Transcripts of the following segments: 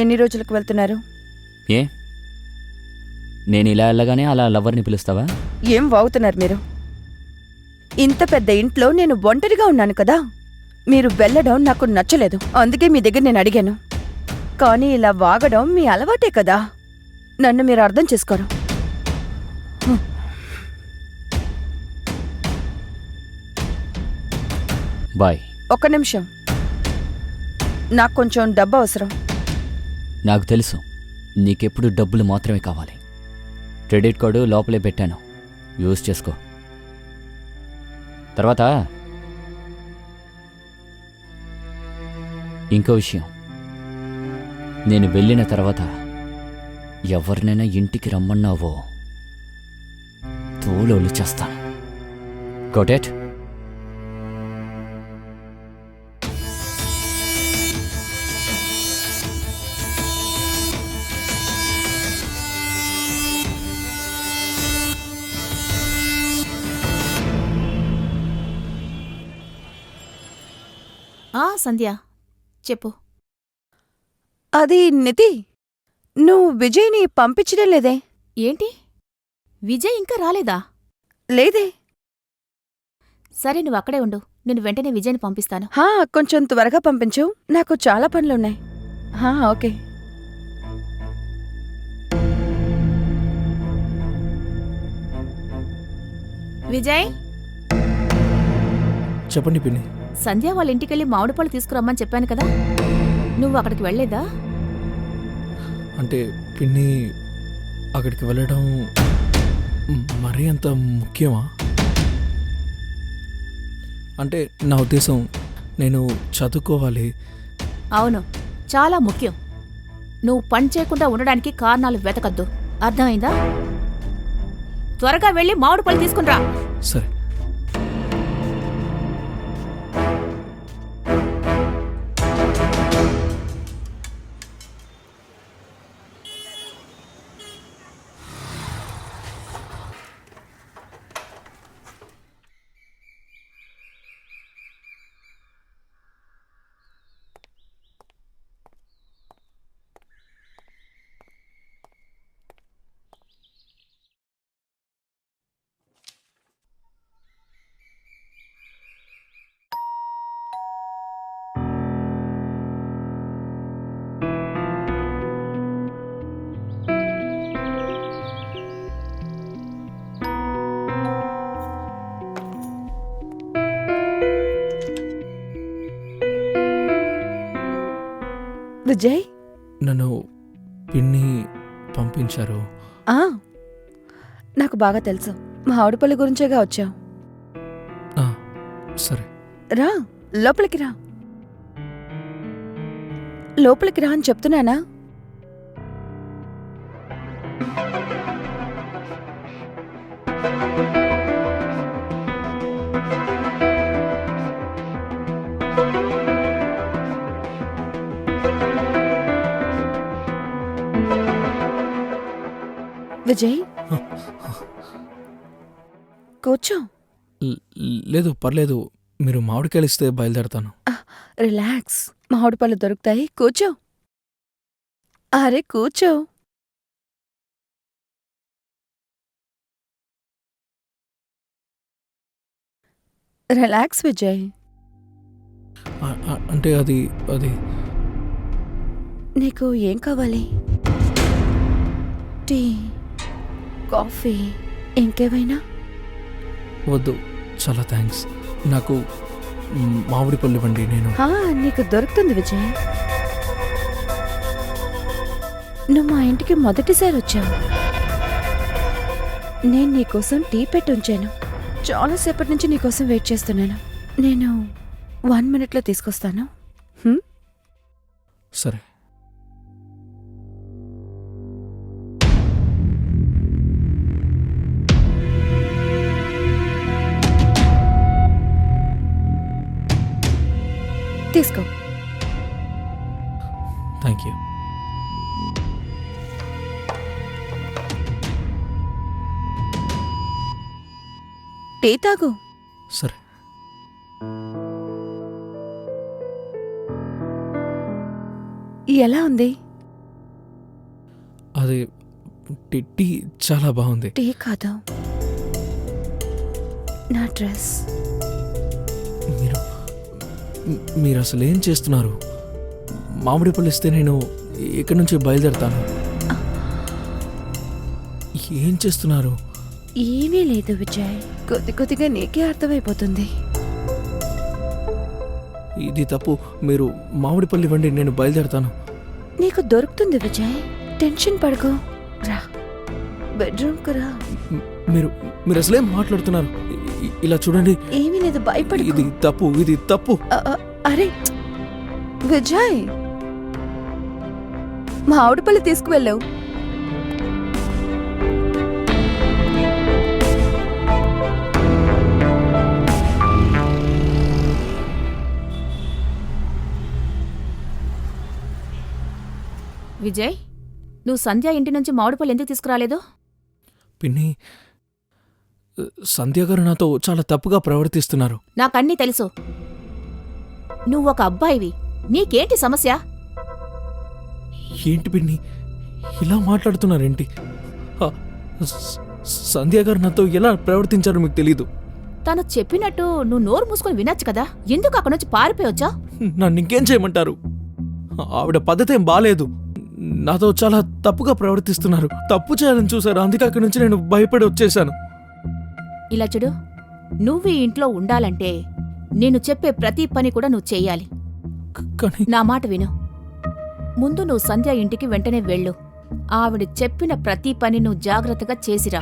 ఎన్ని రోజులకు వెళ్తున్నారు? ఏ నేను ఇలా వెళ్ళగానే అలా లవర్ని పిలుస్తావా? ఏం వాగుతున్నారు మీరు? ఇంత పెద్ద ఇంట్లో నేను ఒంటరిగా ఉన్నాను కదా. మీరు వెళ్ళడం నాకు నచ్చలేదు, అందుకే మీ దగ్గర నేను అడిగాను. కానీ ఇలా వాగడం మీ అలవాటే కదా. నన్ను మీరు అర్థం చేసుకోరు. బాయ్. ఒక్క నిమిషం, నాకు కొంచెం డబ్బు అవసరం. నాకు తెలుసు నీకెప్పుడు డబ్బులు మాత్రమే కావాలి. క్రెడిట్ కార్డు లోపలే పెట్టాను, యూజ్ చేసుకో. తర్వాత ఇంకో విషయం, నేను వెళ్ళిన తర్వాత ఎవరినైనా ఇంటికి రమ్మన్నావో తోలోళ్ళు చేస్తాను. Got it? సంధ్య చెప్పు. అది నిధి, నువ్వు విజయ్ని పంపించడం లేదే? ఏంటి, విజయ్ ఇంకా రాలేదా? లేదే. సరే, నువ్వు అక్కడే ఉండు, నేను వెంటనే విజయ్ని పంపిస్తాను. కొంచెం త్వరగా పంపించు, నాకు చాలా పనులున్నాయి. ఓకే. విజయ్, చెప్పండి పిన్ని. సంధ్య వాళ్ళ ఇంటికెళ్ళి మామిడి పళ్ళు తీసుకురమ్మని చెప్పాను కదా, నువ్వు అక్కడికి వెళ్ళలేదా? అంటే పిన్ని, అక్కడికి వెళ్ళడం మరీ అంత ముఖ్యమా? అంటే నా ఉద్దేశం, నేను చదువుకోవాలి. అవును, చాలా ముఖ్యం. నువ్వు పని చేయకుండా ఉండడానికి కారణాలు వెతకద్దు, అర్థమైందా? త్వరగా వెళ్ళి మామిడి పళ్ళు తీసుకునిరా. సరే. విజయ్, నన్ను పిన్ని పంపించారు. నాకు బాగా తెలుసు, మా ఆవిడపల్లి గురించేగా వచ్చావు. సరే, రా, లోపలికి రా. లోపలికి రా అని చెప్తున్నానా? విజయ్, కూర్చో. లేదు, పర్లేదు. మీరు మామిడికాయలు ఇస్తే బయలుదేరతాను. రిలాక్స్, మామిడి పళ్ళు దొరుకుతాయి, కూర్చో. అరే కూర్చో. రిలాక్స్ విజయ్. అంటే అది నీకు ఏం కావాలి? టీ, కాఫీ, ఇంకేమైనా? వద్దు, చాలా థ్యాంక్స్. నాకు మామిడి పళ్ళు ఇవ్వండి. నేను నీకు దొరుకుతుంది విజయ్. నువ్వు మా ఇంటికి మొదటిసారి వచ్చావు. నేను నీకోసం టీ పెట్టి ఉంచాను. చాలాసేపటి నుంచి నీకోసం వెయిట్ చేస్తున్నాను. నేను 1 minute తీసుకొస్తాను. సరే. తీసుకో. Thank you. టీ తాగు. సరే. ఎలా ఉంది? అది టీ చాలా బాగుంది. టీ కాదు, నా డ్రెస్. మీరు అసలు ఏం చేస్తున్నారు? మామిడి పళ్ళు ఇస్తే నేను ఇక్కడి నుంచి బయలుదేరతాను. ఏం చేస్తున్నారు? ఏమీ లేదు విజయ్, కొద్ది కొద్దిగా నీకే అర్థమైపోతుంది. ఇది తప్పు. మీరు మామిడి పళ్ళు ఇవ్వండి, నేను బయలుదేరతాను. నీకు దొరుకుతుంది విజయ్, టెన్షన్ పడకు. రా, బెడ్రూమ్కు రా. మీరు మీరు అసలేం మాట్లాడుతున్నారు? ఇలా చూడండి. ఏమీ లేదు, భయపడు. ఇది తప్పు, ఇది తప్పు. అరే విజయ్, మా ఆవిడపల్లి తీసుకువెళ్ళావు. విజయ్, నువ్వు సంధ్య ఇంటి నుంచి మామిడిపళ్ళు ఎందుకు తీసుకురాలేదు? పిన్ని, సంధ్య గారు నాతో చాలా తప్పుగా ప్రవర్తిస్తున్నారు. నాకన్నీ తెలుసు. నువ్వొక అబ్బాయివి, నీకేంటి సమస్య? ఏంటి పిన్ని ఇలా మాట్లాడుతున్నారేంటి? ఆ, సంధ్య గారు నాతో ఎలా ప్రవర్తించారో మీకు తెలీదు. తను చెప్పినట్టు నువ్వు నోరు మూసుకొని వినొచ్చు కదా, ఎందుకు అక్కడి నుంచి పారిపోయొచ్చా? నన్ను ఇంకేం చేయమంటారు? ఆవిడ పద్ధతి ఏం బాలేదు. నాతో చాలా తప్పుగా ప్రవర్తిస్తున్నారు. తప్పు చేయాలని చూశారు, అందుకే అక్కడి నుంచి నేను భయపడి వచ్చేశాను. ఇలా చూడు, నువ్వు ఈ ఇంట్లో ఉండాలంటే నేను చెప్పే ప్రతి పని కూడా నువ్వు చెయ్యాలి. కానీ నా మాట విను. ముందు నువ్వు సంధ్య ఇంటికి వెంటనే వెళ్ళు. ఆవిడ చెప్పిన ప్రతి పని నువ్వు జాగ్రత్తగా చేసిరా.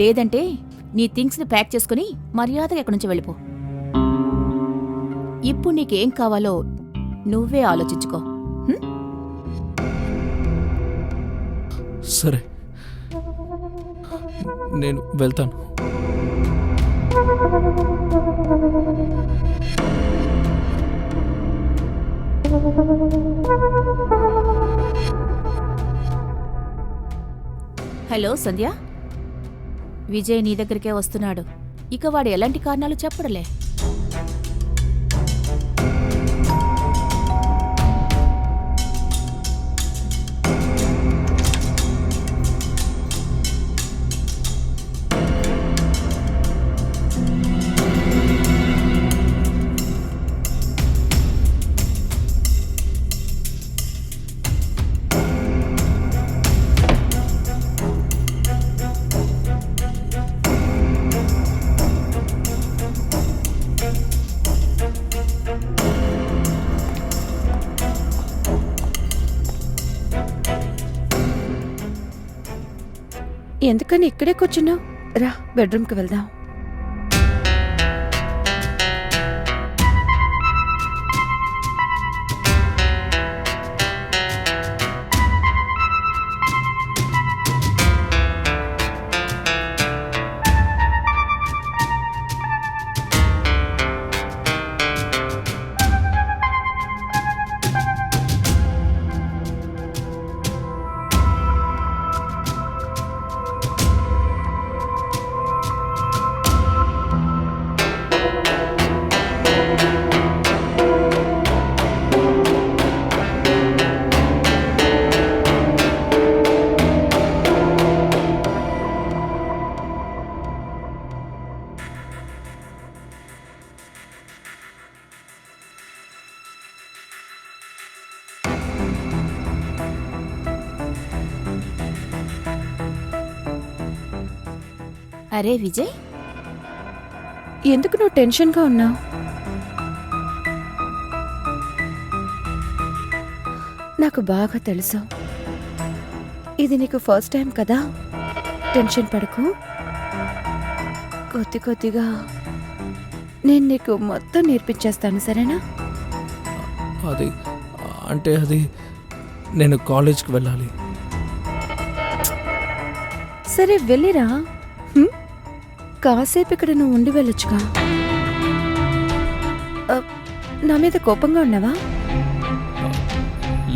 లేదంటే నీ థింగ్స్ని ప్యాక్ చేసుకుని మర్యాదగా ఎక్కడి నుంచి వెళ్ళిపో. ఇప్పుడు నీకేం కావాలో నువ్వే ఆలోచించుకో. హ్మ్? సరే, నేను వెళ్తాను. హలో సంధ్య, విజయ్ నీ దగ్గరికే వస్తున్నాడు. ఇక వాడు ఎలాంటి కారణాలు చెప్పడలే. ఎందుకని ఇక్కడే కూర్చున్నావు? రా, బెడ్రూమ్కి వెళ్దాం. అరే విజయ్, ఎందుకు నువ్వు టెన్షన్గా ఉన్నావు? నాకు బాగా తెలుసు, ఇది నీకు ఫస్ట్ టైం కదా. టెన్షన్ పడకు. కొద్ది కొద్దిగా నేను నీకు మొత్తం నేర్పించేస్తాను, సరేనా? అది నేను కాలేజ్కి వెళ్ళాలి. సరే వెళ్ళిరా. కాసేపు ఇక్కడ నువ్వు ఉండి వెళ్ళొచ్చుగా. నా మీద కోపంగా ఉన్నావా?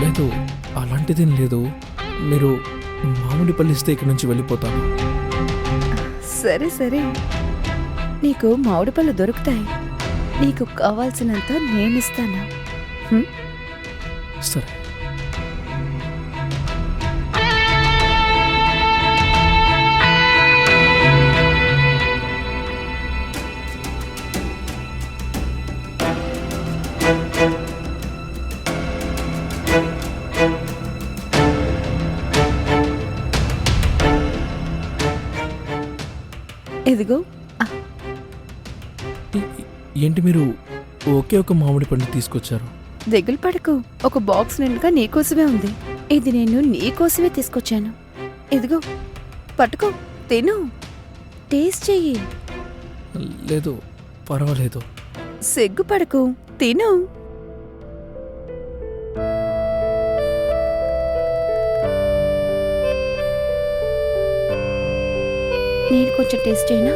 లేదు, అలాంటిదేం లేదు. మీరు మామిడి పళ్ళు ఇస్తే ఇక్కడి నుంచి వెళ్ళిపోతాను. సరే సరే, నీకు మామిడి పళ్ళు దొరుకుతాయి. నీకు కావాల్సినంత నేనిస్తాను. సరే. ఇదిగో ఏంటి మీరు ఒకే ఒక మామిడి పండు తీసుకొచ్చారు? దిగులు పడకు, ఒక బాక్స్ నిండుగా నీకోసమే ఉంది. ఇది నేను నీకోసమే తీసుకొచ్చాను. ఇదిగో పట్టుకో, తిను, టేస్ట్ చెయ్యి. లేదు, పర్వాలేదు. సిగ్గుపడకు, తిను. నేను కొంచెం టేస్ట్ చేయనా?